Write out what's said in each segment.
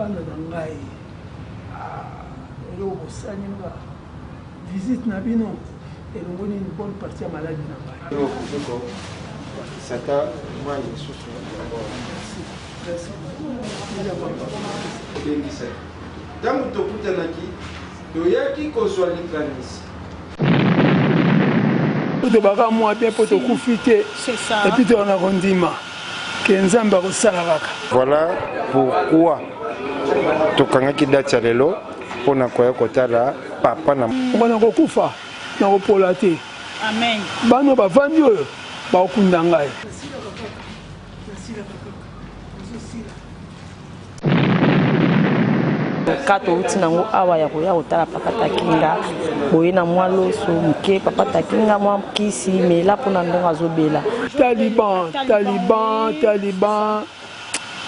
bana na ngai eloko bosani nga visite na bino elongoni une bonne partie ya maladi na ngai. Sata moi lisusu ntango tokutanaki toyaki kozwa likanisi tobaka mwa bien mpo tokufi te epuis tokona kondima ke nzambe akosala kaka. Voilà pourquoi tokangaki date ya lelo mpona koya kotala papa na okona kokufa na kopola te. Amen. Bano bavandi oyo bakokunda ngai. Kato uti nango awa ya koya kotala papa takinga boye na mwa loso muke papa takinga mwa kisi mela mpona ndongo azobela.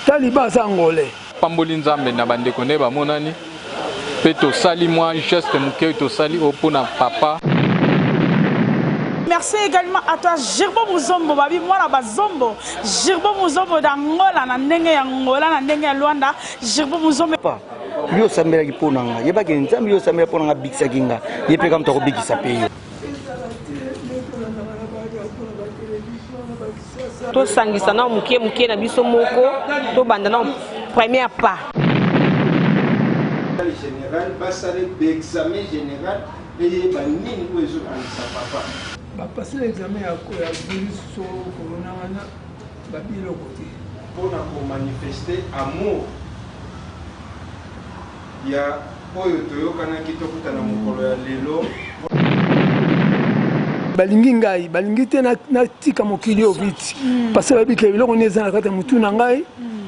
Taliban sangole pamboli nzambe na bandeko ne bamonani pe tosali mwa geste muke tosali opona papa. Merci également à toi Girbo Muzombo babi mwana bazombo Girbo Muzombo d'Angola na ndenge ya Angola na ndenge ya Luanda Girbo Muzombo yo sambela ki ponanga yeba ke nzambe yo sambela ponanga bikisa kinga yepe kam to bikisa pe yo to sangisa na muke na biso moko to banda na premier pas général basale examen général et banini ko ezo kanisa papa bapase l'examen ya virus so corona wana babiloko te mpona komanifeste amour ya oyo toyokanaki tokutana mokolo ya lelo balingi ngai balingi te natika mokili oyo viti parce babika biloko nde eza na kati ya motu na ngai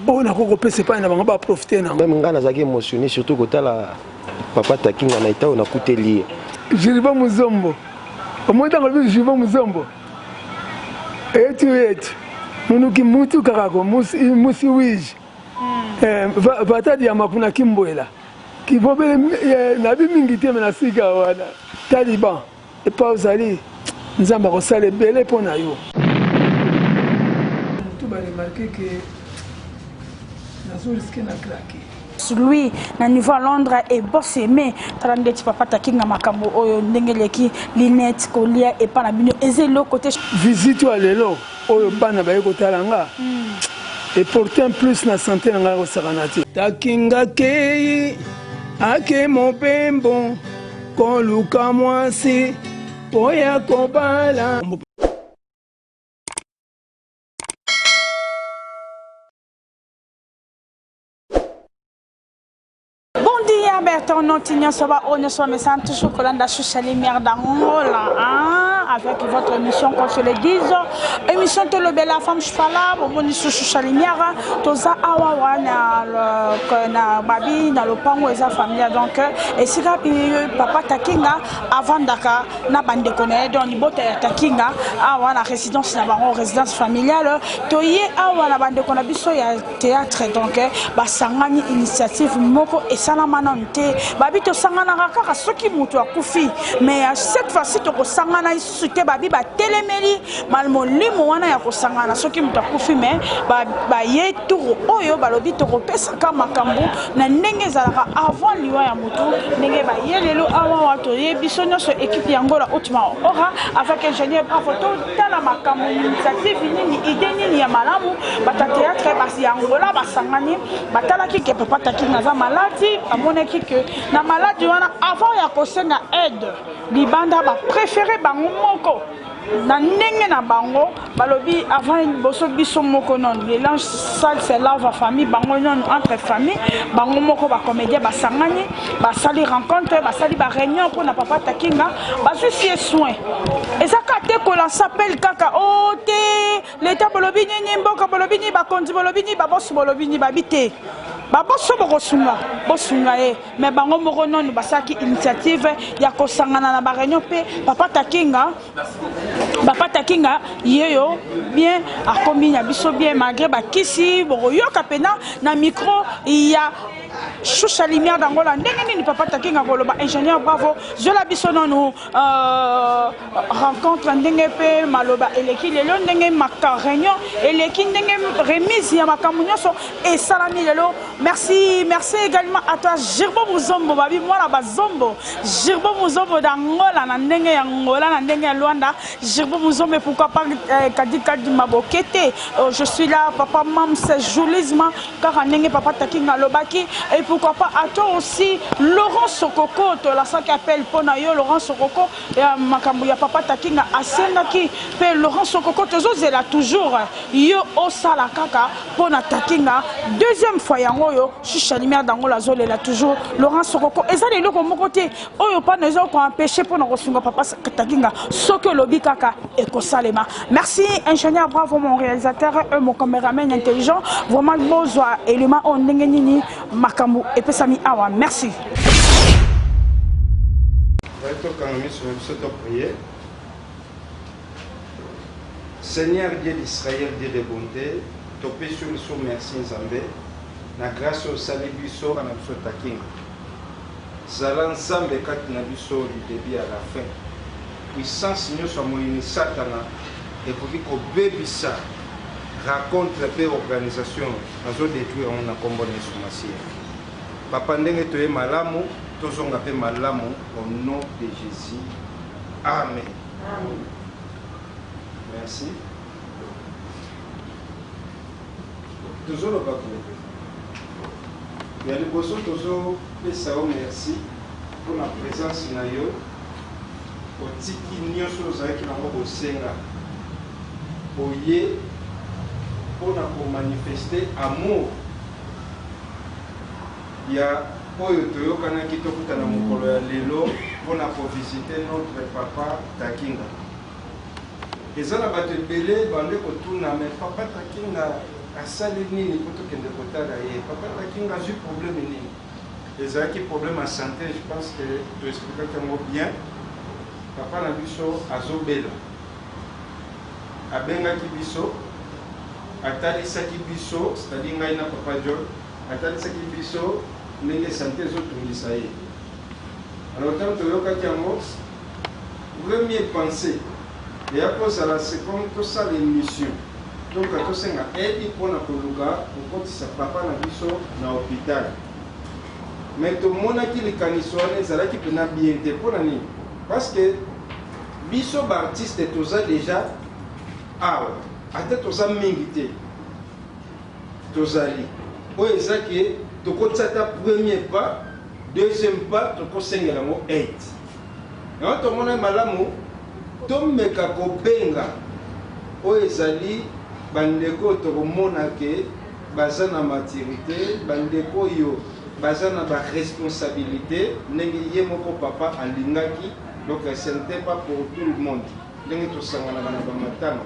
oyo nakokopesa epai na bango baprofite nango. meme ngai nazalaki émotionné surtout kotala papa takinga na eta oyo nakuteli ye Girbo Muzombo omoi ntango lobi Girbo Muzombo etu munuki mutu kakako musi wiji vatadi ya makuna kimboela kivobele nabi mingi te na sika wana Taliban epa ozali nzambe akosala ebele mpo na yo. Mutu baremarke ke nazoriske na krake lui na niveau à Londres et bossé mais talande ti papa takinga makambo oyo ndenge leki linette kolia et pas na bino ezelo côté visite wa lelo oyo bana baye kotala nga et pourtant plus na santé na nga kosakana te takinga kei ake mopembo koluka mwasi oya kobala. Bertrand Notignan Soba, on soit mais sans toujours Colanda Chouchalimière d'Angola, avec votre émission qu'on se le dise. Émission de la femme Chfala, bon Chouchalimière, Toza Awawa, na Babi, na le Pango et sa famille. Donc, et si papa Takinga, avant Dakar, na bande connaît, dans les bottes Takinga, awa la résidence, na résidence familiale, Toye awa la bande connaît, biso ya théâtre, donc, Basangani initiative Moko et Salamana. Babi to sangana kaka soki mutu akufi mais cette fois-ci to ko sangana isuté babi ba telemeli malmo limo wana ya ko sangana soki mutu akufi mais ba ye tour oyo balobi to ko pesa kama makambo na ndenge zalaka avant liwa ya mutu ndenge ba ye lelo awa wato ye biso nyonso équipe yangola ultima ora avec ingénieur bravo to tala makambo initiative nini idée nini ya malamu bata théâtre basi yangola basangani batala ki ke papa takinga za maladi amoneki que na maladie wana avant ya kosenga aide libanda ba préféré bango moko na ndenge na bango balobi avant boso biso moko non l'élange sale c'est là va famille bango non entre famille bango moko ba comédien ba sangani ba sali rencontre ba sali ba réunion pour na papa takinga ba soucier soin et ça kate ko la s'appelle kaka o te l'état bolobi ni mboka bolobi ni ba kondi bolobi ni ba boss bolobi ni ba bité baboso bokosunga bosunga e mais bango moko non basaki initiative ya kosangana na ba réunion pe papa takinga yeyo bien akomi na biso bien malgré ba kisi boyoka pena na micro ya Choucha Lumière d'Angola ndenge nini papa takinga koloba ingénieur bravo je la biso non rencontre ndenge pe maloba eleki lelo ndenge maka réunion eleki ndenge remise ya makambo nyonso et salami lelo Merci, merci également à toi, Girbo Muzombo, babi moi la bazombo, Girbo Muzombo d'Angola, Nandenge Angola, Nandenge Luanda, Girbo Muzombo, pourquoi pas Kadi Mabokete, je suis là, papa mam, c'est joulisme, car Nandenge papa Takinga Lobaki, et pourquoi pas à toi aussi, Laurent Sokoko, la ça qui appelle Ponayo, Laurent Sokoko, et Makambuya papa Takinga, Asengaki, et Laurent Sokoko, toujours là toujours, yo Osala Kaka, Pona Takinga, deuxième fois, Yangoyo, Chuchalimia Dangola Zole là toujours, Laurent Sokoko, et ça les locaux mon côté, Oyo pas nous ont empêché pour nous recevoir papa Takinga, Soko Lobi Kaka et Kosalema. Merci, ingénieur, bravo mon réalisateur, mon caméraman intelligent, vraiment besoin élément on n'engagni Makamu et Pesami Awa. Merci. Seigneur Dieu d'Israël, Dieu de bonté, topé sur le sous merci Nzambé, na grâce au salut biso na biso takinga. Zala Nzambe kati na biso du début à la fin. Puissance nyonso moyini satana ekoki kobebisa rencontre pe organisation nazo détruire on na kombo na Yesu. Papa ndenge toye malamu, tozonga pe malamu au nom de Jésus. Amen. Amen. Merci. Toujours le bateau. Il y a le bosso, toujours, merci pour la présence de Nayo. Au tiki nyoso zaki na mo senga. Oye pour manifester amour. Il y a oyo toyokana ki tokuta na mokolo ya lelo pour visiter notre papa Takinga. Les gens ont belé, bandé kotuna, mais papa Takinga a salé nini pour tout kende kotala ye. Papa Takinga a eu problème nini. Les gens qui problème à santé, je pense que tu expliques bien. Papa na biso azobela. Abenga ki biso, atalisa ki biso, c'est-à-dire ngai na papa John, atalisa ki biso, ndenge santé zotungisa ye. Alors tant que yoka kiango, premier pensée. Et après ça, c'est comme tout ça l'émission. Donc, quand on s'est aidé pour la Koluga, on compte sa papa na biso na hôpital. Mais tout le monde qui les canissoines, ça là qui peut n'a bien été pour l'année. Parce que biso artiste est tout ça déjà. Ah ouais. Attends tout ça mingité. Tout ça li. Oui, ça qui est. Tu comptes ça ta premier pas, deuxième pas, tu comptes 5 à 8. Et quand tout le monde est malamu. Tomeka kobenga oyo ezali bandeko tokomona ke baza na maturité, bandeko oyo baza na ba responsabilité ndenge ye moko papa alingaki, donc ce n'était pas pour tout le monde ndenge tosanganaka na bamatanga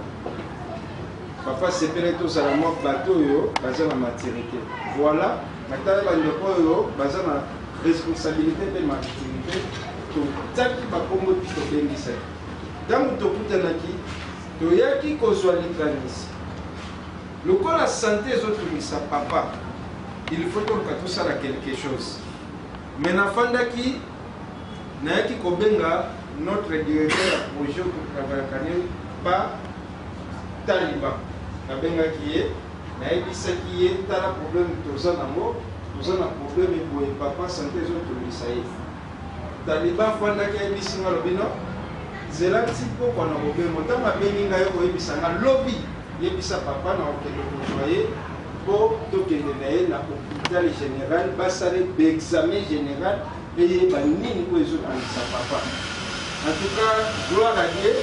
papa sepele tozala mwa bato oyo baza na maturité. Voilà matala bandeko oyo baza na responsabilité mpe maturité totaki bakombo mpi tobengisaki. Dans le tokutanaki, toyaki kozwa likanisi. Lokola la santé ezotungisa papa, il faut que tout ça quelque chose. Mais na fandaki, nayaki kobenga notre directeur à projet pour travailler pas Taliban. Nabenga qui est, nayebisa qui est tala problème toza nango, toza na problème boye papa santé ezotungisa ye. Taliban fandaki ayebisinga lobino. Zela tipo kwa na bobengo tanga bengi ngayo ko yebisanga lobby yebisa papa na okende kosoye po tokende na ye na hôpital général basale examen général et banini ko ezokandisa papa. En tout cas, gloire à Dieu.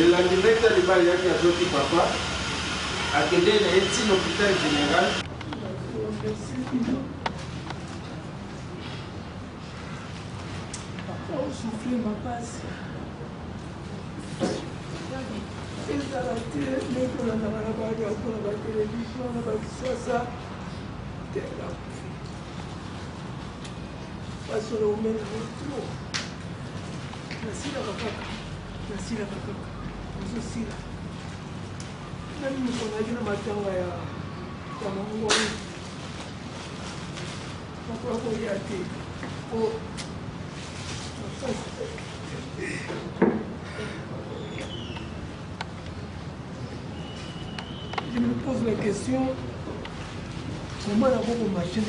Le lendemain de l'Ibar yaki azoti papa akende na eti hôpital général. Papa, soufflez ma passe. Je me pose la question, Comment la bombe machine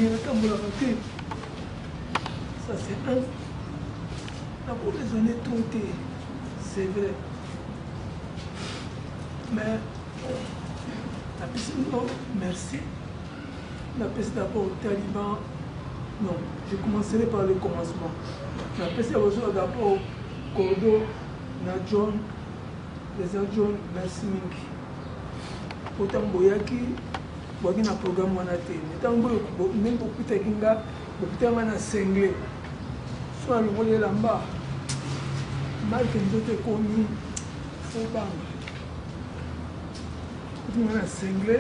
ça c'est un. La bombe raisonner tout, c'est vrai. Mais la piste, non, merci. La piste d'abord au Taliban. Non, je commencerai par le commencement. La piste d'abord au Cordo, na John, les John, merci Mingi. Autant Boyaki, Boyaki na programme Wanate. Autant Boyaki, même beaucoup de Kinga, beaucoup de mana Sengle. Soit le mot de l'amba. Mal que nous te commis, faut pas. On a cinglé,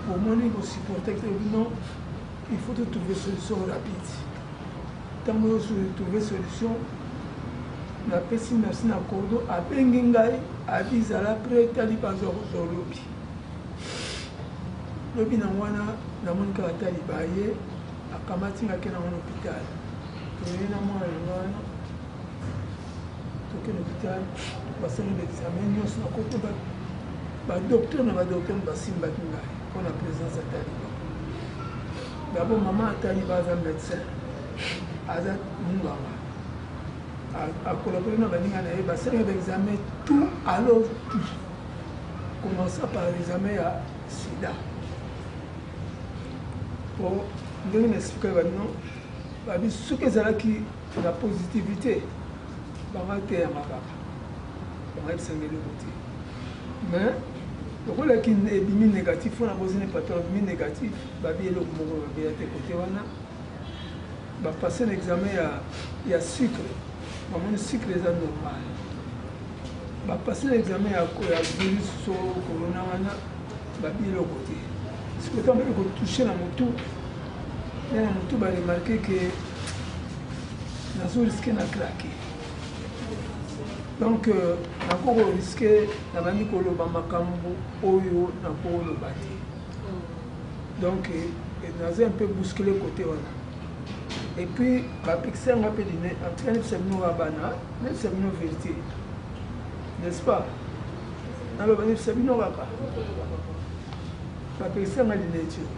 au moment où on supportait que non, il faut trouver une solution rapide. Tant que vous trouvez une solution, la personne merci na cordo a bengingai a dit à la prête à l'ibazor au lobby. Lobby na wana na monika talibaye a kamati na kena mon hôpital. Et na moi wana to que l'hôpital passer l'examen nous na côté ba docteur na ba docteur ba simba kinga pour la présence à Taliban. D'abord maman Taliban est un médecin. Azat Mungama. À collaborer dans la ligne à ba c'est l'examen tout alors tout. Commencer par l'examen à sida. Pour nous expliquer maintenant ba bi ce que ça qui la positivité ba va te amaka. On va essayer de côté. Mais le rôle qui est négatif, on a besoin de patron négatif, babi le mouvement de côté wana, va passer l'examen il y a sucre, maman sucre est normal. Va passer l'examen il y a virus sur corona wana, babi le côté. Ce que quand même toucher la moto, la moto va remarquer que la zone risque de craquer. Donc, on a risqué de faire oyo na polo bati. Donc, on a un peu bousculé le côté. Et puis, la pixel a peu de en train de se nous abana, même se nous vérité. N'est-ce pas? Dans le banif se nous abana. La pixel a dit nature.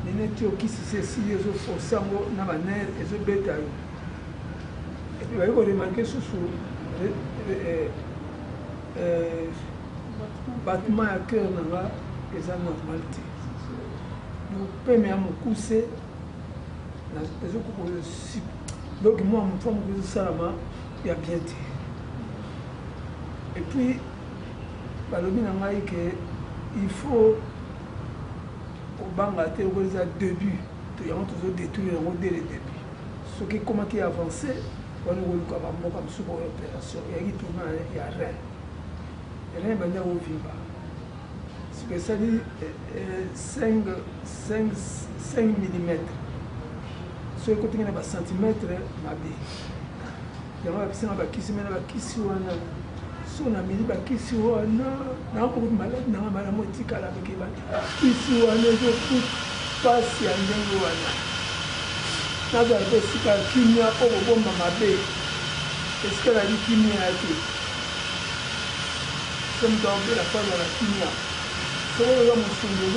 Les natures qui se ceci, les autres forçants, na banère, les autres bétail. Et puis, vous avez remarqué sous battement à cœur et sa normalité. Donc, premier à mon coussé, donc moi, mon femme, il y a bien dit. Et puis, il faut au bangaté au début, il y a toujours détruire dès le début. Ce qui comment qui avancé. On a eu comme super opération, il y a rien. Rien ne va vivre. C'est ça dit 5 mm. Ce côté il y a centimètres, ma vie. Il y a un qui se met à qui si on a son ami qui si on a beaucoup de malades, n'a pas la moitié à la qui si on a tout passe à un naza esika kimia oyo bomba mabe esika la kimia yake comme dans la forme de la kimia c'est là mon songe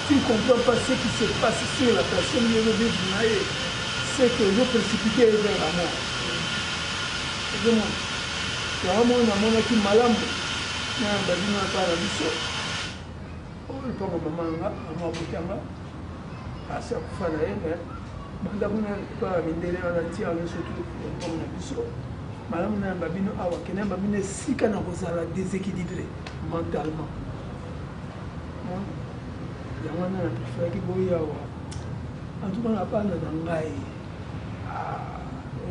tu ne comprends pas ce qui se passe sur la personne de l'objet c'est que je précipité vers la mort et donc vraiment on a mon qui malamu na badina para biso oh le papa maman maman botanga à chaque fois là bandakuna pa mindele na tia le surtout comme na biso malamu na babino awa kena babino sika na kozala déséquilibré mentalement ya wana na préfère ki boya wa en tout cas na pas na ngai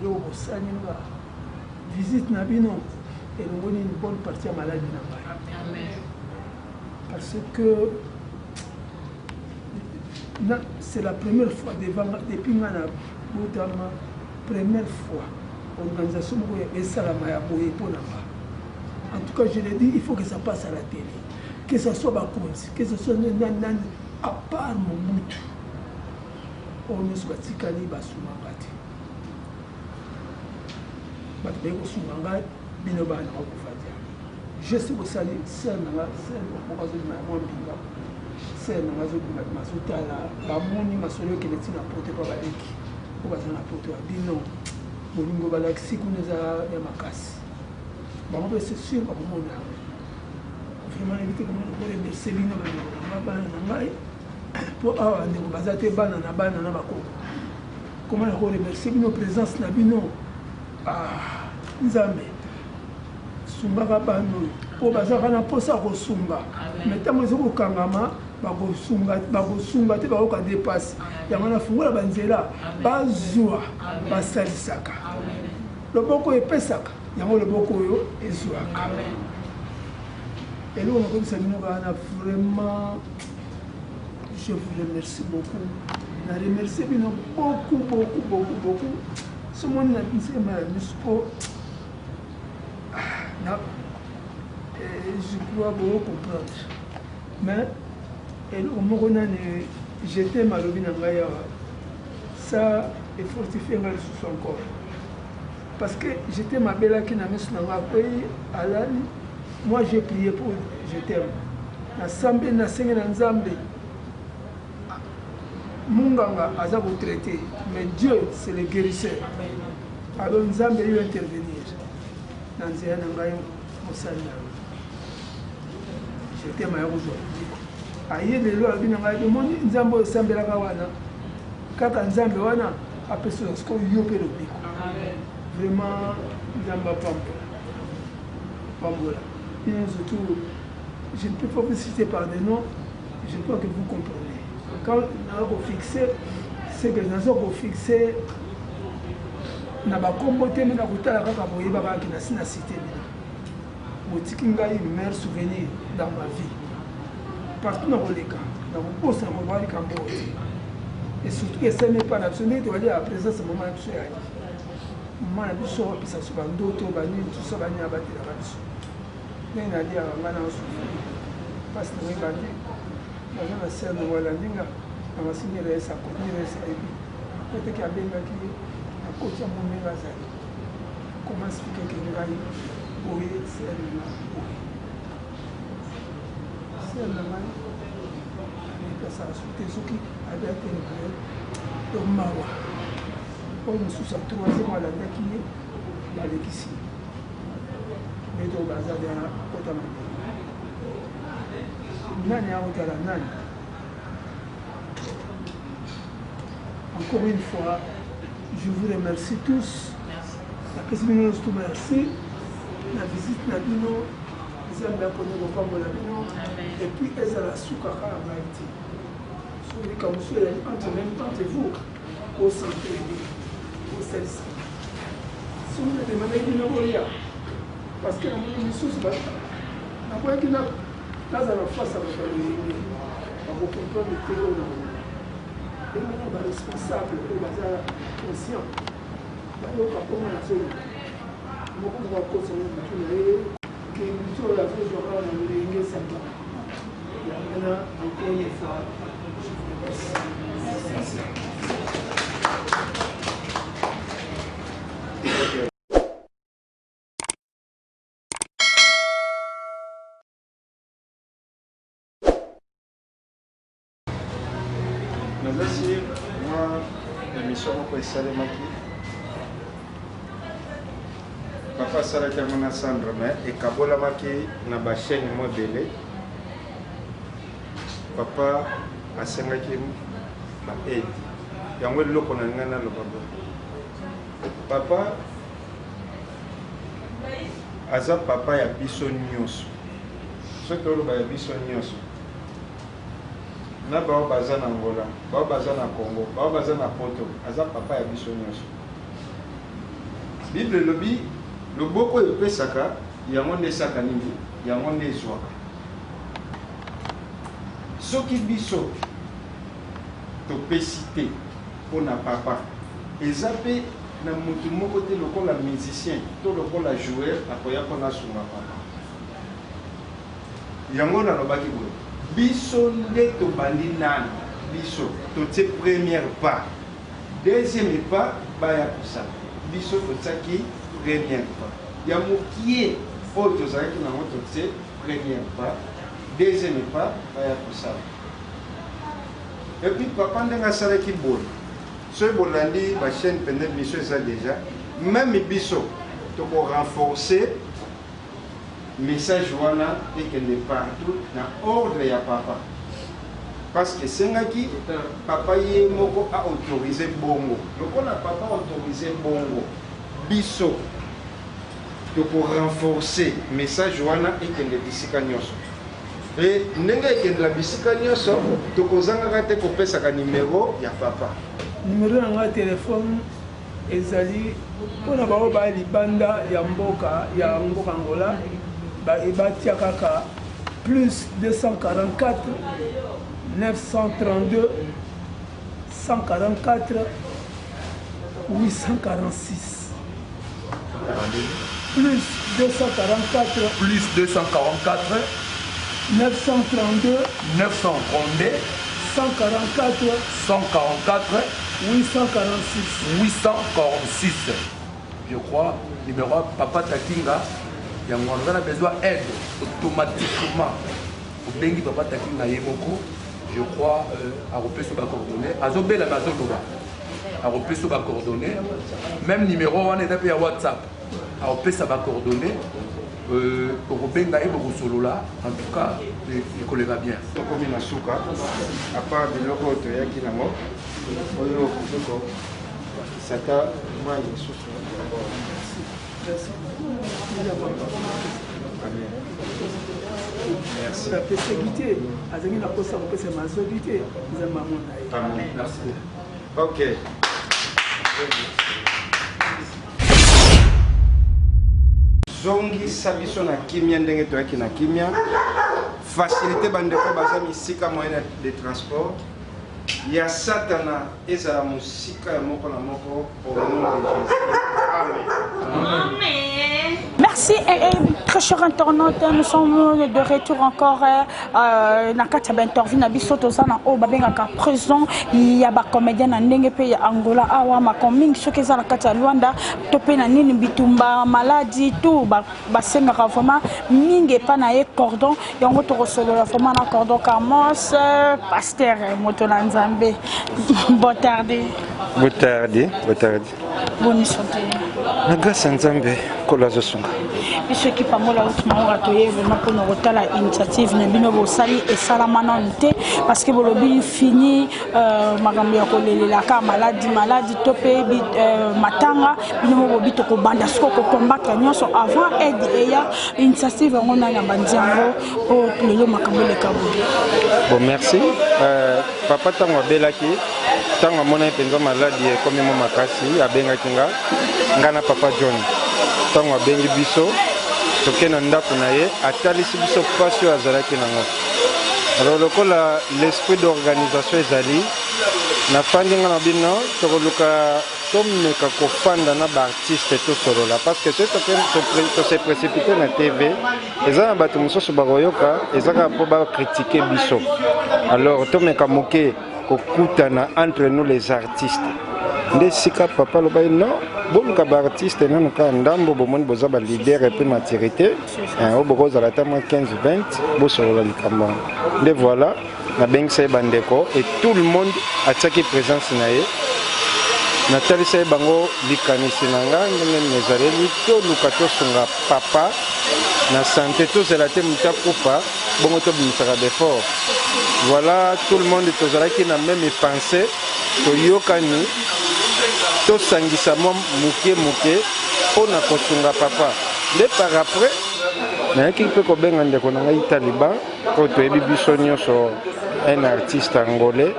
elo bosani nga visite na bino et nous une bonne partie à maladie na ngai amen parce que c'est la première fois depuis la première fois l'organisation est Salamaya Boye pour en tout cas je l'ai dit il faut que ça passe à la télé que ce soit Bakonzi que ce soit à part mon mout on ne soit tikali basumangati batbeko sumanga binoba na kofadia je sais que ça c'est na c'est pour cause de ma binga frère na mazotala bamoni masolo ekende ntina poto mpa baleki po baza na poto ya bino bolingo balakisi kuna eza ya makasi bango mpe c'est sûr bakomona vraiment nayebi te komona koremercie bino bandeko nanga bana na ngai mpo awa ndeko baza te bana na bakoko komona koremercie bino présence na bino nzambe sumbaka bana oyo mpo bazalaka na mposa ya kosunga me ntango eza kokangama bakosunga te bakoka depase yango nafungola banzela bazwa basalisaka loboko oyo epesaka yango loboko oyo ezwaka eloko nakobisa bino kaka na vraiment je vous remercie beaucoup na remercie bino beaucoup somoni na nsema ya miso mpo je crois beaucoup comprendre mais eloko moko nani jete malobi na ngai awa ça efortifie ngai lisusu encore parce que jete mabelaki na miso na ngai akoyi alali moi j'ai prié pour je t'aime nasambe nasenge na nzambe munganga aza kotraité mais Dieu c'est le guérisseur alors nzambe yo intervenir na nzela na ngai mosali na je t'aime ya kozwa aye lelo alobi na ngai omoni nzambe oyo esambelaka wana kaka nzambe wana apesa siko yo mpe lobiko vraiment nzambe apambola bien surtout je ne peux pas vous citer par des noms je crois que vous comprenez quand naza kofixer c'est que naza kofixer na bakombo te me na kotala kaka boyebaka aki nasi na cité bino botiki ngai meilleur souvenir dans ma vie partout na koleka na koposa na kolobaka likambo oyo et surtout esali epa na biso ndenge tobali ya présence mama na biso yaki mama na biso apesa so bandoto banini tuso banini abatelaka biso ndenge nali ya nga na osufri mpasi na ngai bandi baza na ser na walandinga na masingira esa konira esa ebi poteki abengaki ye akoti yango ndenge azali koma explike ke ngai boye ser na boye ser na ngai ekasaka sute soki abiyaki na tomawa oyo mosusu ya troisième alandaki ye balekisi beto baza bya kotama nani akotala nani encore une fois je vous remercie tous napesi bino nyonso to merci na visite na bino nzambe aponi kopambola bino epuis ezala suka kaka ngai te soki likambo so ezali entre vous osanteleli osalisa soki nademandaki bino kolia parce que namoni misusu nakoyaki naza na face ya bato baleyenge bakokomprendre te oyo emona baresponsable oyo baza conscient bayoka mpona na zolo moko bakosa na bitu na ye ke bitu oyo azozwaka na molenge sanga yangana encore une fois nazasi mwa émission moko esalemaki papa asalaki yango na sandre mais ekabolamaki na bachaîne mo ebele papa asengaki baaide yango eloko na ngai naloba bo papa aza papa ya biso nyonso soki oloba ya biso nyonso na bao baza na Angola, bao baza na Congo, bao baza na Poto, aza papa ya biso nyonso. Bible lobi loboko epesaka yango nde esaka nini yango nde ezwaka. Soki biso topesi te mpona papa eza mpe na motu moko te lokola musicien to lokola joueur akoya mpona asunga papa yango nalobaki boye biso nde tobandi nani biso totie première pas deuxième pas baya kosala biso totiaki première pas ya mokie oyo tozalaki nango totie première pas deuxième pas baya kosala Et puis papa ndenga sala ki bon. Ce bolandi ba chaîne pendant biso ça déjà. Même biso to ko renforcer message wana et que ne partout dans ordre ya papa. Parce que sengaki papa ye moko a autorisé bongo. Donc on a papa autorisé bongo. Biso to ko renforcer message wana et que ne bisika nyoso. Et nenga ke la bisika nyoso to ko zanga te ko pesa ka numéro ya papa. Numéro na téléphone ezali pona bao ba libanda ya mboka Angola ba ebatia kaka plus 244 932 144 846 plus 244 Plus 244 932 932 144 144 846. 846. Je crois, numéro Papa Takinga, il y a besoin d'aide automatiquement. Au Bengi Papa Takinga Yemoko, je crois, à repérer sur ma coordonnée. À Zobé la maison Nova. À repérer sur ma coordonnée. Même numéro, on est appelé à WhatsApp. À repérer sur ma coordonnée. Au Benga et au Solo là, en tout cas, les collègues va bien. Comme une souka, à part de l'eau qui est là, oyo koko sata moi lisusu merci la persécuté azangi na kosa ko pesa mazolité nzamba mona amen merci OK zongi sabiso na kimia ndenge toyaki na kimia facilité bandeko bazami sika moyen de transport. Il y a Satana et sa musique moko na moko au nom de Jésus. Amen. Amen. Merci très chers internautes, nous sommes de retour encore na kati ya interview na biso tozana o babengaka présent il y a ba comédien na ndenge pe ya Angola awa makoming soki za na kati ya Luanda to pe na nini bitumba maladie tout ba sengaka vraiment mingi pa na ye cordon yango to resolola vraiment na cordon Carmos pasteur moto na Nzambe. Bon tardi. Bon tardi. Bonne santé. Na grâce Nzambe kolazo sunga. Biso qui pamola ultima ratoye vraiment pour nous rotala initiative na bino bo sali et salamana nté parce que bolobi fini makambo ya kolelela ka maladie topé matanga bino bo bito ko banda sko ko combattre nyonso avant aide et ya initiative ngona na bandiango o lelo makambo le kabo. Bon merci papa tango belaki tango mona penza maladie comme mo makasi abengaki ngana papa John tango abengi biso tokena ndako na ye atalisi biso pasi oyo azalaki nango. Alors lokola l'esprit d'organisation ezali nafandi nga na bino tokoluka tomeka kofanda na baartiste tosolola parce que tose précipité na TV eza na bato mosusu bakoyoka ezaka mpo bakritike biso. Alors tomeka moke kokutana entre nous les artistes nde sika papa lobai non bomuka baartiste nanu ka ndambo bomoni boza baleader epe maturité oyo bokozala ta mwa 15-20 bosolola likambo nde voilà nabengisa ye bandeko et tout le monde atiaki présence na ye natalisa ye bango likanisi na nga ndenge nini ezaleli toluka tosunga papa na santé tozela te moto akufa bongo tobimisaka d'effort. Voilà, tout le monde tozalaki na même pensée toyokani tosangisa mwa muke mpona kosunga papa nde par après nayaki mpe kobenga ndeko na ngai Taliban oyo toyebi biso nyonso un artiste angolais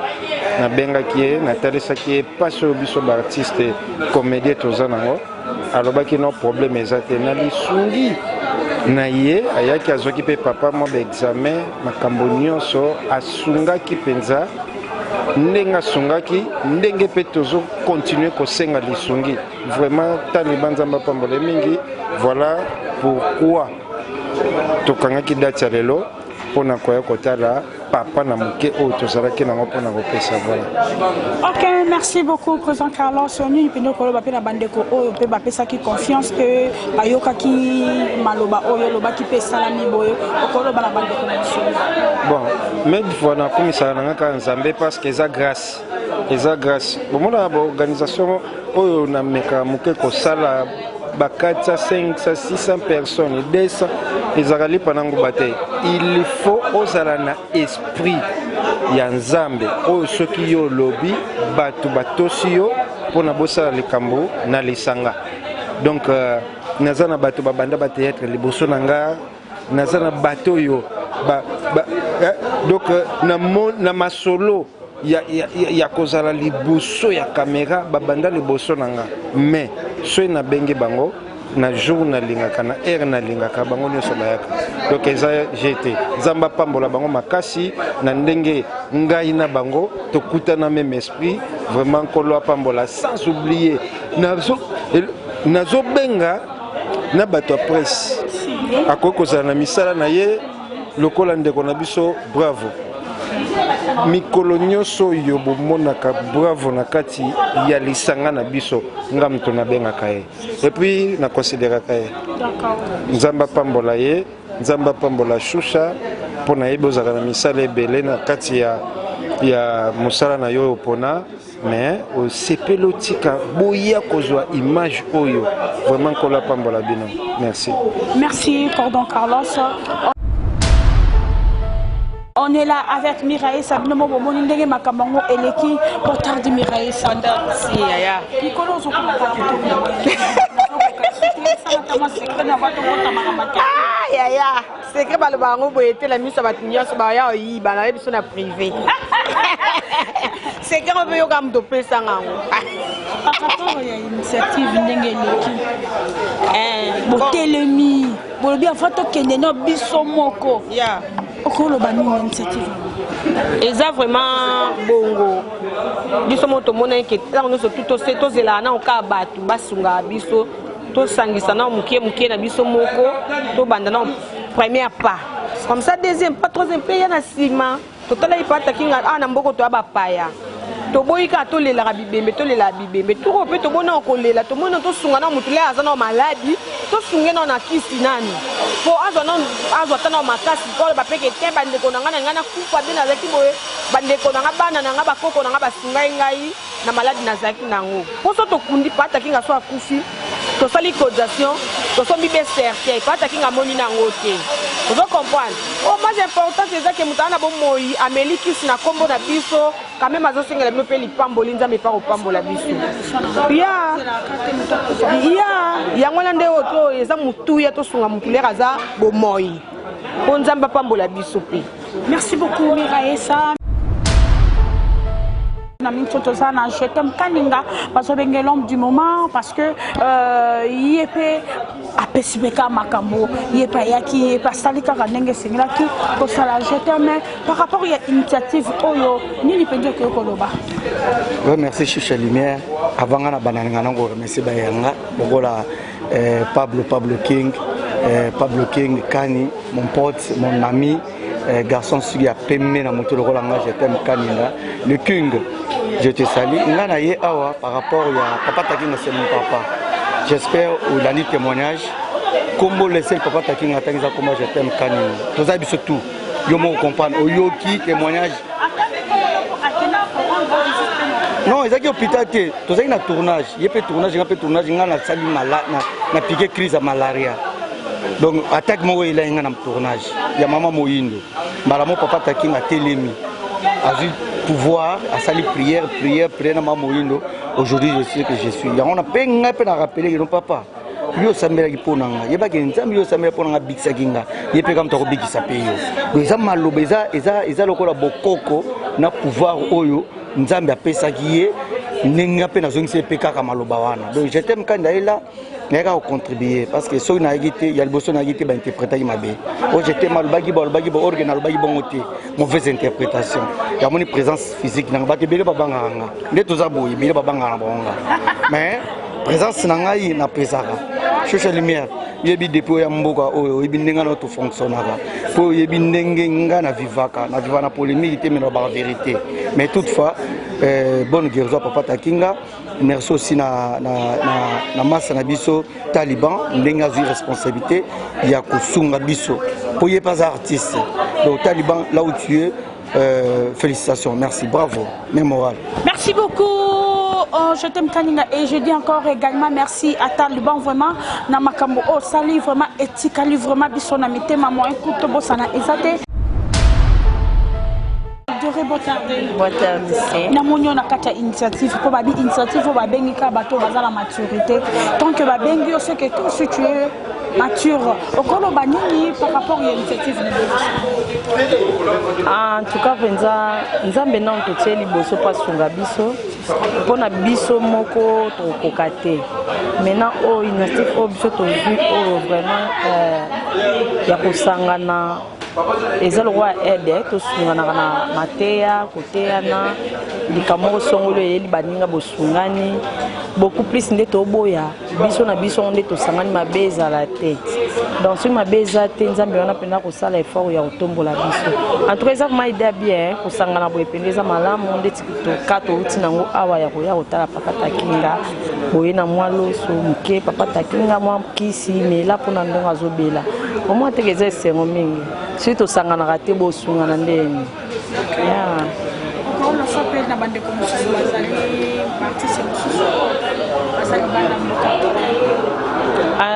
nabengaki ye natalisaki ye mpasi oyo biso baartiste comédie toza nango alobaki no problème eza te na lisungi na ye ayaki azwaki mpe papa mwa baexamen makambo nyonso asungaki mpenza ndenge asungaki ndenge mpe tozokontinue kosenga lisungi vraiment Taliban nzambe apambole mingi. Voilà pourquoi tokangaki date ya lelo mpona koya kotala papa na moke oyo tozalaki nango mpona kopesa. Voilà. Ok, merci beaucoup président Carlos. Nous nous pouvons baper la bande ko oyo pe baper ça qui confiance que bayoka ki maloba oyo loba ki pe salami boyo okolo ba la bande ko na so. Bon, mais voilà comme ça na ka nzambe parce que ça grâce. Eza grâce. Bon mon organisation oyo na meka moke ko sala ba 400 500 600 personnes 200 ezakali panango bataille. Il faut osala na esprit ya nzambe oyo soki yo lobi batu batosi yo pona bosala likambo na lisanga. Donc nazana batu babanda ba théâtre liboso nanga nazana bato yo donc na masolo ya kozala liboso ya caméra babanda liboso nanga mais so na benge bango na jour na lingaka na air na lingaka bango nyonso bayaka. Donc eza jeté nzamba pambola bango makasi na ndenge ngai na bango tokutana même esprit vraiment kolo pambola sans oublier nazo benga na bato presse akokozala na misala na ye lokola ndeko na biso bravo mikolo nyonso yo bomonaka bravo na kati ya lisanga na biso nga mto na bengaka ye et puis na considéraka ye nzamba pambola ye nzamba pambola shusha mpona ye bozala na misala ebele na kati ya mosala na yo opona mais osepeli otika boya kozwa image oyo vraiment kola pambola bino. Merci. Merci Cordon Carlos. On est là avec Mirae Sabino Momo Ndenge Makamango Eleki porteur de Mirae Sanda. Si ya. Nikolo zo kuna ya. Secret balobango boyete la mise batinya so ba ya yi ba na biso na privé. Secret on veut comme to pesa ngango. Par rapport ya initiative Ndenge Eleki. Botelemi. Bolobi afato kende no biso moko. Ya. Okolo ba nini initiative. Eza vraiment bongo. Biso moto mona ke tango so tout to zela na oka batu basunga biso to sangisa na mukie na biso moko to banda na première pas. Comme ça deuxième pas troisième pas na sima. Totala ipata kinga ana mboko to abapaya. To boyika to lela bibembe to lela bibembe to ko pe to bona ko lela to mona to sunga na mutu le azana maladi to sunge na kisi nani po azwa tana makasi ko ba peke te bande ko ngana kufa bina zaki boye bande ko nga bana nga bakoko nga basunga ngai na maladi na zaki nango po so to kundi pata kinga so akufi to sali cotisation to so bibe certificat pata kinga moni nango te. Vous comprenez? Oh, moi c'est important c'est ça que mutana bon moi ameliki sina kombo na biso quand même azo singa me peli pamboli nzambe pa ko pambola biso. Ya ngwana nde oto eza mutu ya to sunga mutule kaza bo moi. Po nzamba pambola biso pe. Merci beaucoup Miraesa. Je t'aime Kaninga parce que c'est l'homme du moment parce que il est à Pesibeka Makambo il est pas yaki pas salika kanenge singla qui pour ça je t'aime par rapport à l'initiative Oyo ni li pendio ke koloba. Merci Chucha Lumière avant na bananga nango merci bayanga bokola Pablo King Kani mon pote mon ami garçon sugi a pemé na moto lokola nga je t'aime Kaninga le King. Je te salue. Ngana ye awa par rapport à papa Takinga c'est mon papa. J'espère au dernier témoignage comment laisser le papa Takinga Takinga comment je t'aime Kanina. Tout ça surtout. Yo mo comprendre au yoki témoignage. Non, ils ont hôpital té. Tout ça na tournage. Il peut tournage, ngana sali malade na piqué crise à malaria. Donc attaque mo il a ngana tournage. Ya maman Moyindo. Malamo papa Takinga telemi. A vu pouvoir à salir prière na mamoindo. Aujourd'hui je sais que je suis là on a peine à rappeler non papa yo samela kiponanga yeba ke nzambi yo samela ponanga bikisa kinga yepe kam to bikisa pe yo donc ça maloba eza lokola bokoko na pouvoir oyo nzambi apesa kiye nenga pe na zongise pe kaka maloba wana. Donc je t'aime quand là nega au contribuer parce que so na yité ya liboso na yité ba interpréter mabe o je t'aime bagi bo original bagi bongote mauvaise interprétation ya moni présence physique na ba ke bele babanga nga ne toza boyi bele babanga na bonga mais présence na ngai na pesaka social lumière yebi depuis ya mboka oyo yebi ndenga na to fonctionnera po yebi ndenge nga na vivaka na polémique te mais na ba vérité mais toutefois bonne guérison à Papa Takinga. Merci aussi na masse na biso Taliban ndenge azui responsabilité ya kusunga biso pour y pas artiste donc Taliban là où tu es félicitations, merci, bravo, mémoral. Merci beaucoup. Je t'aime Kaninga et je dis encore également merci à Taliban vraiment Namakambo oh sali vraiment éthique vraiment bisona mité maman écoute bosana ezate namonio na kati ya initiative po babi initiative po babengi ka bato baza la maturité tant que babengi on sait que tout si tu es mature okolo banini par rapport à l'initiative en tout cas penza nzambe na ntotie liboso pasunga biso pona biso moko tokokate maintenant o initiative o biso tozwi o vraiment ya kosangana eza lokwa aide tosunganaka na mateya koteyana likamoko songolo eyeli baninga bosungani beaucoup plus nde toboya biso na biso nde tosangani mabe ezala te donc soki mabe eza te nzambe wana mpenza kosala effort ya kotombola biso en tout cas eza vraiment idea bien kosangana boye mpenza eza malamu ndeti toka touti nango awa ya koya kotala Papa Takinga boye na mwa loso moke Papa Takinga mwa kisi mela mpona ndenge azobela omwa teke eza esengo mingi soki tosanganaka te bosungana ndeni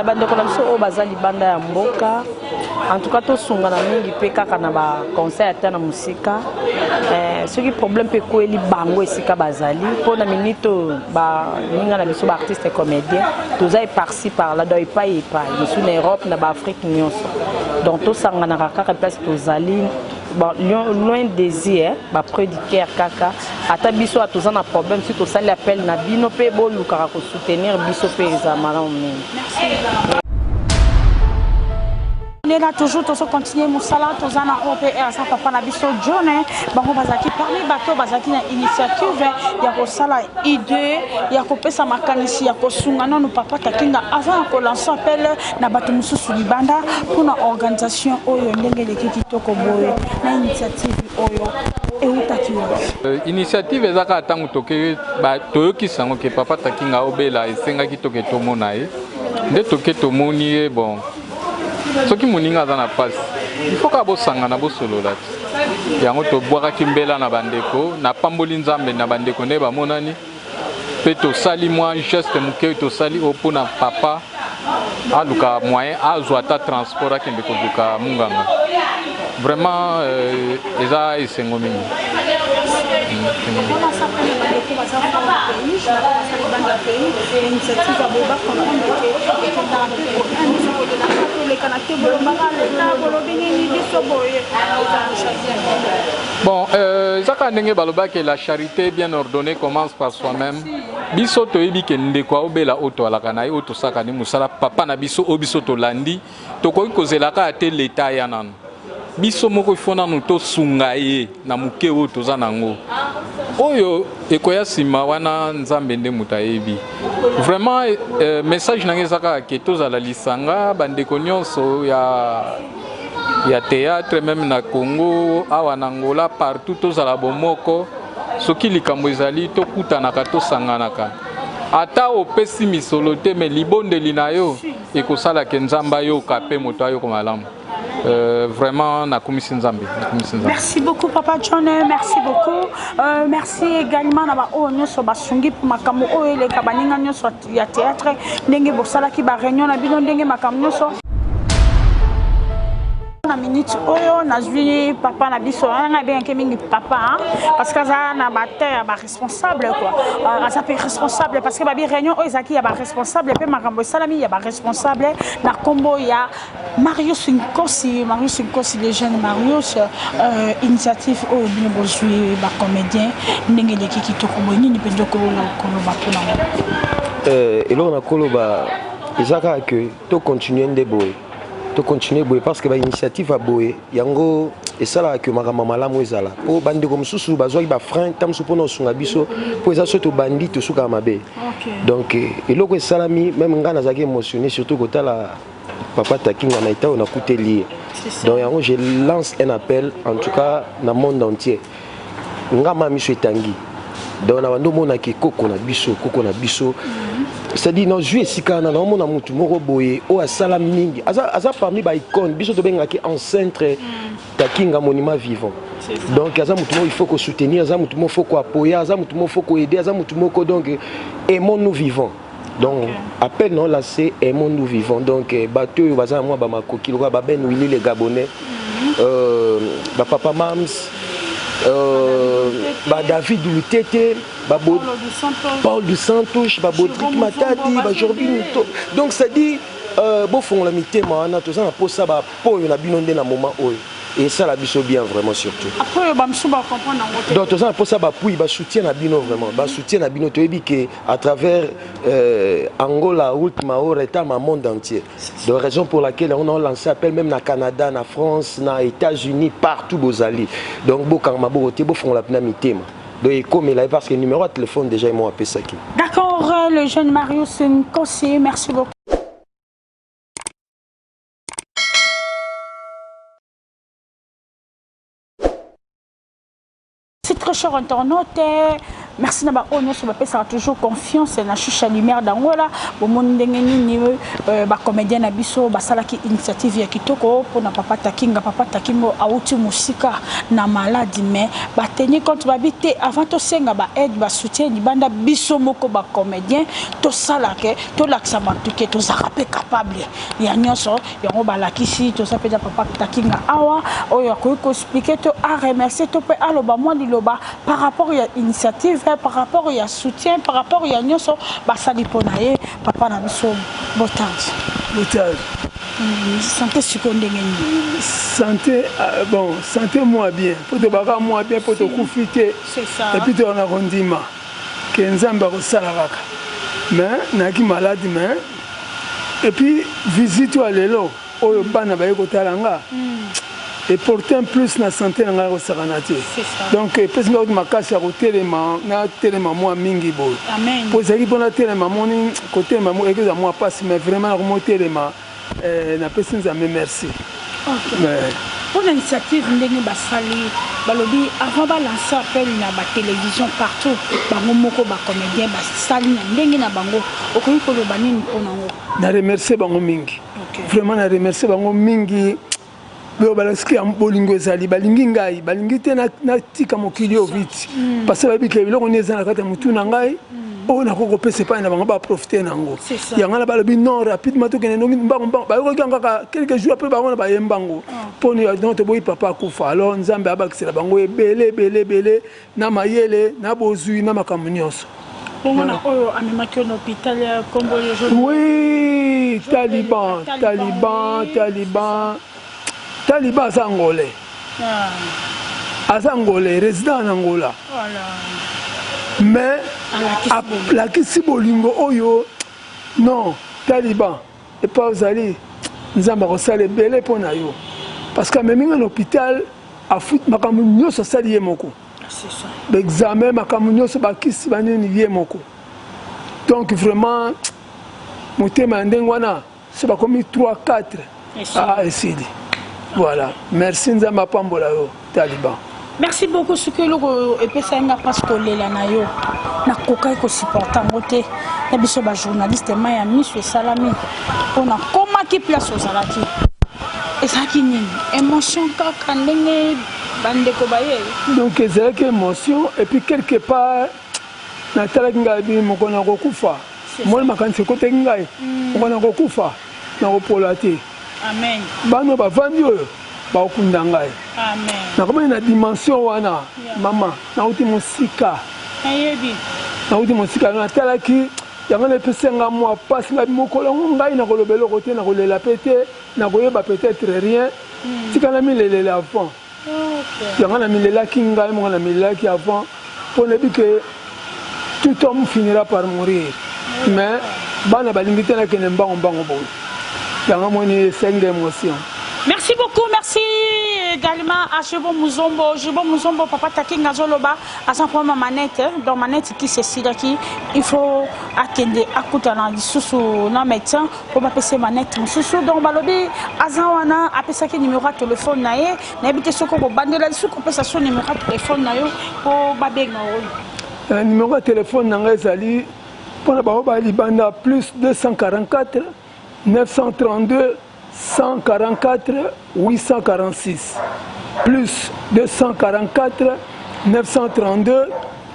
bandeko na biso oyo baza libanda ya mboka en tout cas tosungana mingi mpe kaka na baconseil ata na mosika soki problème mpe koyeli bango esika bazali mpo na minute baninga na biso baartiste comédien toza eparci par là do epai epai mosu na Europe na baafrike nyonso donc tosanganaka kaka place tozali loin désir près du cœur kaka ata biso atoza na problème si tosali appel na bino pe bolukaka ko soutenir biso pe za malamu mingi. On est là toujours, tous continuer Moussala, tous en OPR, ça papa na biso John, bango bazaki parmi bateau bazaki na initiative ya ko sala idée ya ko pesa makanisi ya ko sungana no Papa Takinga avant ko lancer appel na bato mususu libanda pour na organisation oyo ndenge de kitoko boye na initiative oyo initiative ezaka tango toke ba toyoki sango ke Papa Takinga obela esenga kitoke tomona ye nde toke tomoni ye bon soki moninga aza na pasi il faut ka bosangana bosolola te yango tobwakaki mbela na bandeko na pamboli nzambe na bandeko nde bamonani mpe tosali mwa geste moke tosali o mpona papa aluka moyen azwa ata transport akende kozuka munganga vraiment eza esengo mingi. Bon, zaka ndenge baloba que la charité bien ordonnée commence par soi-même. Biso to yebi ke ndeko obela oto alaka na oto saka ni musala papa na biso obiso to landi to koki kozelaka ate l'état ya nanu. Biso moko ifona no to sunga ye na muke oto za nango. Oyo ekoya sima wana nzambe nde mutayebi. Vraiment message nange zaka ke tozala lisanga bandeko nyonso ya théâtre même na Congo awa na Angola partout tozala bomoko soki likambo ezali tokutanaka tosanganaka ata opesi misolo te me libondeli na yo ekosala ke nzamba yo kape moto ayo komalamu. Vraiment nakumisi nzambe. Merci beaucoup Papa John, merci beaucoup. Merci également na ba o nyoso basungi makambo o ele kabaninga nyoso ya théâtre ndenge bosala ki ba réunion na bino ndenge makambo nyoso na minute oyo nazwi papa na biso na bien ke mingi papa parce que ça na bater ba responsable quoi ça peut responsable parce que ba bi réunion o ezaki ya ba responsable pe makambo salami ya ba responsable na kombo ya Marius Nkosi les jeunes Marius initiative o bino bozwi ba comédien ndenge de kiki to ko nini pendo ko na koloba pona eloko na koloba ezaka que to continuer ndeboy to continuer boye parce que ba initiative a boye yango et ça là que makama malamu ezala po bande comme susu bazoi ba frein tam su pona sunga biso po eza soto bandi to suka mabe donc eloko esalami même ngana zaki émotionné surtout quand la papa Takinga na ita on a coûté lié donc yango je lance un appel en tout cas dans le monde entier ngama miso etangi donc na bando mona ki koko na biso c'est-à-dire non jouer sikana na mona mutu moko boye o asala mingi aza parmi ba icône biso to benga ki enceinte Takinga monument vivant donc aza mutu il faut que soutenir aza mutu il faut ko appuyer aza mutu il faut ko aider aza mutu ko donc aimons-nous vivants donc appel non là c'est aimons-nous vivants donc bateau yo baza moi ba makoki lo ba ben Willy les Gabonais ba papa Mams David Lutete, Paul dos Santos, Bodrick Matadi, Jordi. Donc ça dit, bon font la mité, on a tout ça, pour ça, pour y en a bien dans un moment où et ça la biso bien vraiment surtout. Après, donc tout ça pour ça, pour il soutien à bino vraiment, soutien à bino tu dis que à travers Angola, route Mao, état ma monde entier. Donc raison pour laquelle on a lancé appel même na Canada, na France, na États-Unis, partout bozali. Donc beau quand ma beau font la mité. Donc comme il a parce que le numéro de téléphone déjà ils m'ont appelé ça qui. D'accord, le jeune Marius Nkosi, merci beaucoup. C'est très cher internaute. Merci d'avoir ça toujours confiance na Chucha Lumière d'Angola. Au monde ni comédien na biso basalaki initiative ya kitoko pour na papa Takinga auti musika na maladie mais tenir compte babité avant to senga ba aide ba soutien ni banda biso moko ba comédien to salake to laksama tuke to zarape capable ya nyonso yango balakisi to sapeda papa Takinga awa oyo ko expliquer to a remercier to pe aloba moi liloba par rapport à initiative par rapport au soutien, par rapport au nyoso, basali ponaye, papa na biso botage. Santé santé bon, santé moi bien, pour te baga moi bien, pour te profiter. C'est ça. Et puis tu en arrondissement. Kenzamba ko salavaka. Mais naki malade mais et puis visite à lelo, oyo bana ba yeko talanga. Et porter un plus na santé na ngaro saranati. Donc pesma ma kasi ko telema na telema moi mingi bo. Amen. Pour ça qui pour na telema moni côté maman et que ça moi passe mais vraiment remonter telema na personne ça me merci. OK. Pour l'initiative ndenge basali balobi avant ba lancer appel na ba télévision partout bango moko ba comédien basali na ndenge na bango okoyi ko loba nini pona ngo. Na remercier bango mingi. Vraiment na remercier bango mingi. Balaski bolingo ezali balingi ngai balingi te na tika mokili o vite parce que babike biloko neza na kata mutu na ngai o na koko pese pa na bango ba profiter nango yanga na balobi non rapidement to kene nongi mbango ba ko kanga quelques jours après bango na ba yembango poni donc to boyi papa kufa alors nzambe abakisela bango ebele na mayele na bozui na makambo nyonso. Voilà. Oui, Taliban Angolais. Angolais, résident en Angola. Voilà. Mais la Kisibolingo Oyo, non, Taliban. Et pas aux alliés, nous avons salé belé pour nayo. Parce qu'à même un hôpital, à foot, ma camunio se salié moko. C'est ça. L'examen, ma camunio se bakis banini moko. Donc vraiment, mon thème en c'est pas comme 3-4. Ah, c'est dit. Voilà, merci Nzamba Pambola Taliban. Merci beaucoup ce que l'on et puis ça n'a pas scolé la nayo. Na koka ko supportant moté. Na biso ba journaliste Miami sur Salami. On a comment qui place aux salati. Et ça qui ni émotion kaka ndenge bande ko baye. Donc c'est que émotion et puis quelque part na talaki ngabi moko na kokufa. Moi makanse côté ngai. Moko na kokufa na kopolate. Amen. Bano bavandi oyo bakunda ngai. Amen. Na koma na dimension wana mama na uti musika. Ayebi. Na uti musika na talaki yango le pesenga moi passe na mokolo ngai na kolobelo côté na kolela pété na koyeba peut-être rien. Tika na milele avant. OK. Yango na milela ki ngai mo na milela ki avant pour ne dire que tout homme finira par mourir. Mais bana balingité na kene mbango bo. yango moni 5 émotions. Merci beaucoup, merci également à Jibo Muzombo, Papa Takinga Zoloba, à son premier manette, dans manette qui c'est qui il faut attendre à côté dans sous na médecin pour pas passer manette sous dans balobi azawana après ça qui numéro de téléphone naé n'habite ce qu'on bande là sous qu'on peut ça son numéro de téléphone nayo pour babé ngao numéro de téléphone nanga ezali pour ba libanda plus 244 932 144 846 plus 244 932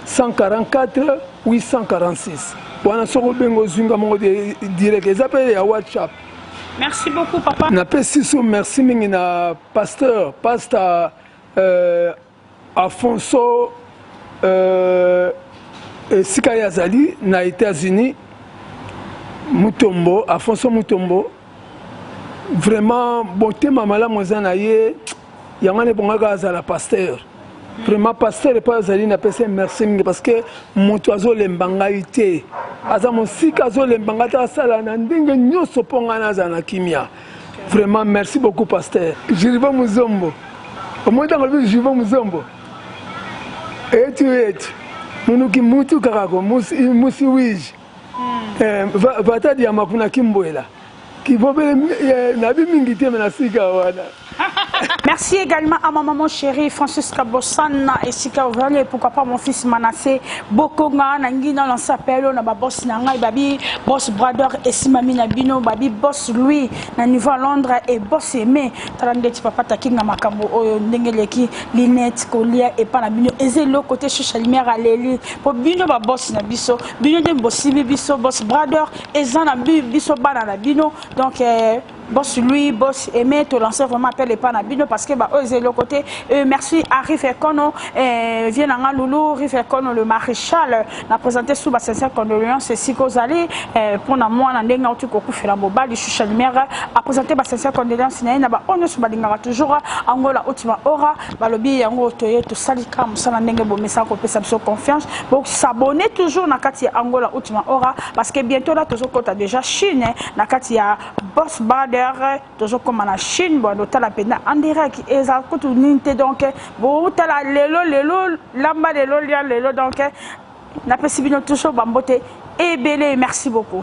144 846. Voilà ce que bengo zunga mongo direct. Ils appellent à WhatsApp. Merci beaucoup papa. Na pesiso merci mingi na pasteur Afonso Sikaya Zali na États-Unis Mutombo Afonso Mutombo. Vraiment, beauté mamala mozana ye yangane bonga azala pasteur. Vraiment pasteur et pas azali na pese merci parce que moto azo lembanga ite. Aza mosika azo lembanga ta sala na ndenge nyoso ponga na zana kimia. Vraiment merci beaucoup pasteur. Jiriba Muzombo. Au moins dans le Jiriba Muzombo. Et tu munuki mutu karako musi wij. Vata dia mapuna kimboela. Merci également à ma maman chérie Francisca Bossana et Sika Ovale, pourquoi pas mon fils Manassé Bokonga Nangina dans s'appelle na boss nanga babi boss brother et Simami Nabino babi boss Louis na niveau Londres et boss Aimé talande papa takinga makambo oyo ndengeleki Linette Kolia et pas na bino ezelo côté social lumière aleli pour bino ba boss na biso bino de bossi biso boss brother et zana biso bana na bino donc boss lui, boss Aimé, te lancer vraiment appel et pas Nabino parce que bah eux le côté. Merci à Rifekono, Vienanga Loulou, Rifekono le maréchal, n'a présenté sous ma sincère condoléance si vous allez pour na moi na ndenga uti koku fela boba du chucha lumière a présenté ma sincère condoléance na ba on se balinga toujours Angola ultima ora balobi yango toye to salika musana ndenge bo message ko pesa biso confiance donc s'abonner toujours na kati ya Angola ultima ora parce que bientôt là toujours kota déjà Chine na kati ya boss bad toujours comme en Chine, bon, la peine en direct, et ça coûte une unité donc, bon, la lelo, lamba lelo, donc, n'a pas si bien toujours bamboté, et belé, merci beaucoup.